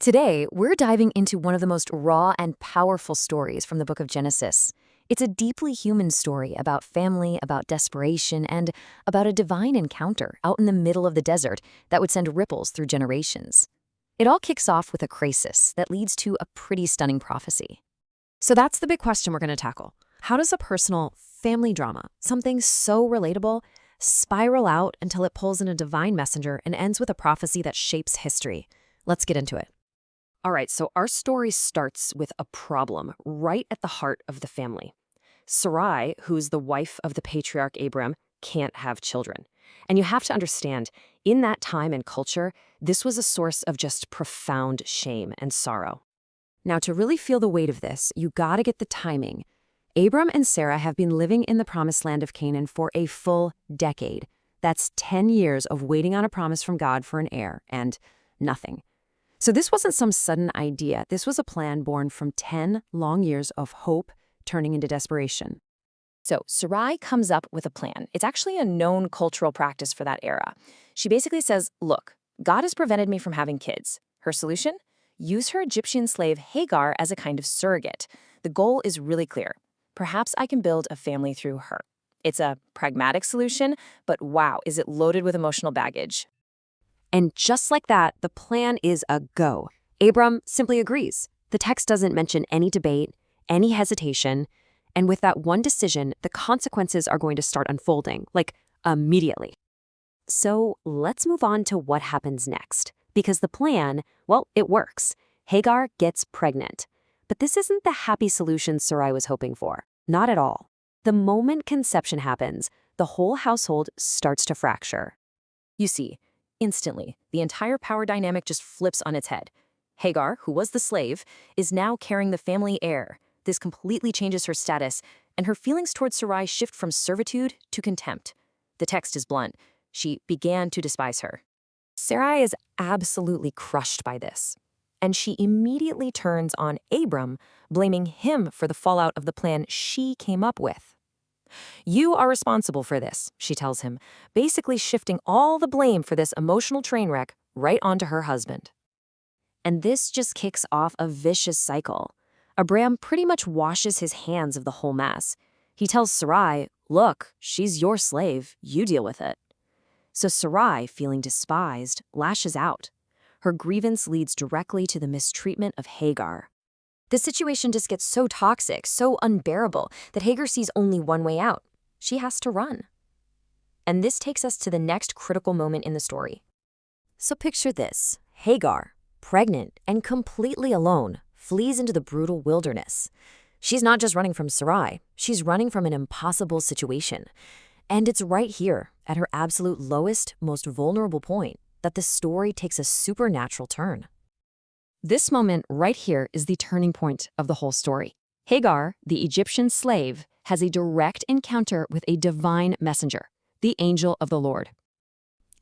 Today, we're diving into one of the most raw and powerful stories from the book of Genesis. It's a deeply human story about family, about desperation, and about a divine encounter out in the middle of the desert that would send ripples through generations. It all kicks off with a crisis that leads to a pretty stunning prophecy. So that's the big question we're going to tackle. How does a personal family drama, something so relatable, spiral out until it pulls in a divine messenger and ends with a prophecy that shapes history? Let's get into it. All right, so our story starts with a problem right at the heart of the family. Sarai, who's the wife of the patriarch Abram, can't have children. And you have to understand, in that time and culture, this was a source of just profound shame and sorrow. Now, to really feel the weight of this, you gotta get the timing. Abram and Sarah have been living in the promised land of Canaan for a full decade. That's 10 years of waiting on a promise from God for an heir, and nothing. So this wasn't some sudden idea. This was a plan born from 10 long years of hope turning into desperation. So Sarai comes up with a plan. It's actually a known cultural practice for that era. She basically says, look, God has prevented me from having kids. Her solution? Use her Egyptian slave Hagar as a kind of surrogate. The goal is really clear. Perhaps I can build a family through her. It's a pragmatic solution, but wow, is it loaded with emotional baggage. And just like that, the plan is a go. Abram simply agrees. The text doesn't mention any debate, any hesitation, and with that one decision, the consequences are going to start unfolding, like immediately. So let's move on to what happens next, because the plan, well, it works. Hagar gets pregnant. But this isn't the happy solution Sarai was hoping for. Not at all. The moment conception happens, the whole household starts to fracture. You see, instantly, the entire power dynamic just flips on its head. Hagar, who was the slave, is now carrying the family heir. This completely changes her status, and her feelings towards Sarai shift from servitude to contempt. The text is blunt. She began to despise her. Sarai is absolutely crushed by this, and she immediately turns on Abram, blaming him for the fallout of the plan she came up with. You are responsible for this, she tells him, basically shifting all the blame for this emotional train wreck right onto her husband. And this just kicks off a vicious cycle. Abram pretty much washes his hands of the whole mess. He tells Sarai, look, she's your slave, you deal with it. So Sarai, feeling despised, lashes out. Her grievance leads directly to the mistreatment of Hagar. The situation just gets so toxic, so unbearable, that Hagar sees only one way out. She has to run. And this takes us to the next critical moment in the story. So picture this. Hagar, pregnant and completely alone, flees into the brutal wilderness. She's not just running from Sarai, she's running from an impossible situation. And it's right here, at her absolute lowest, most vulnerable point, that the story takes a supernatural turn. This moment right here is the turning point of the whole story. Hagar, the Egyptian slave, has a direct encounter with a divine messenger, the angel of the Lord.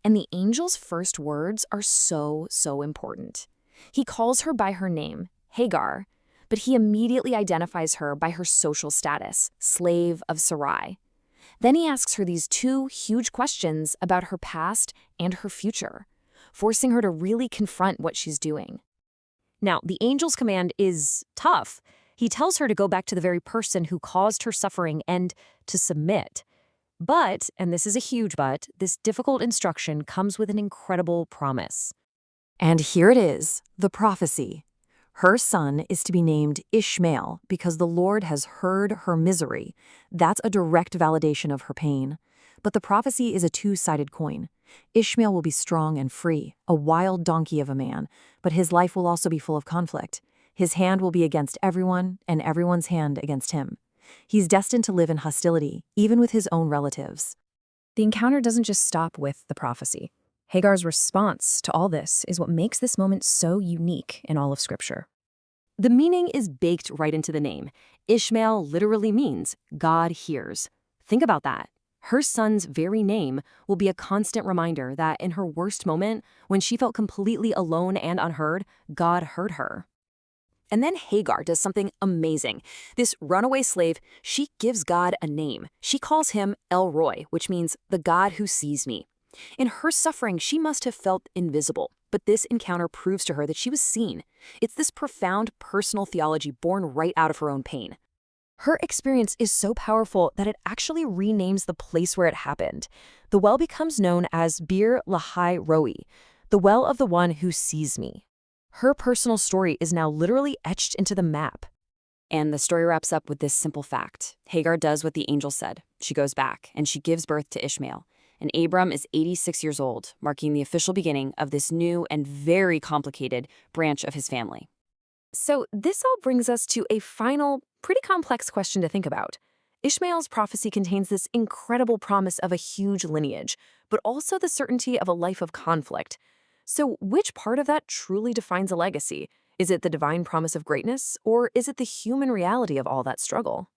And the angel's first words are so important. He calls her by her name, Hagar, but he immediately identifies her by her social status, slave of Sarai. Then he asks her these two huge questions about her past and her future, forcing her to really confront what she's doing. Now, the angel's command is tough. He tells her to go back to the very person who caused her suffering and to submit. But, and this is a huge but, this difficult instruction comes with an incredible promise. And here it is, the prophecy. Her son is to be named Ishmael because the Lord has heard her misery. That's a direct validation of her pain. But the prophecy is a two-sided coin. Ishmael will be strong and free, a wild donkey of a man, but his life will also be full of conflict. His hand will be against everyone, and everyone's hand against him. He's destined to live in hostility, even with his own relatives. The encounter doesn't just stop with the prophecy. Hagar's response to all this is what makes this moment so unique in all of Scripture. The meaning is baked right into the name. Ishmael literally means God hears. Think about that. Her son's very name will be a constant reminder that in her worst moment, when she felt completely alone and unheard, God heard her. And then Hagar does something amazing. This runaway slave, she gives God a name. She calls him El Roi, which means the God who sees me. In her suffering, she must have felt invisible, But this encounter proves to her that she was seen. It's this profound personal theology born right out of her own pain. Her experience is so powerful that it actually renames the place where it happened. The well becomes known as Bir Lahai Roi, the well of the one who sees me. Her personal story is now literally etched into the map. And the story wraps up with this simple fact. Hagar does what the angel said. She goes back, and she gives birth to Ishmael. And Abram is 86 years old, marking the official beginning of this new and very complicated branch of his family. So this all brings us to a final, pretty complex question to think about. Ishmael's prophecy contains this incredible promise of a huge lineage, but also the certainty of a life of conflict. So which part of that truly defines a legacy? Is it the divine promise of greatness, or is it the human reality of all that struggle?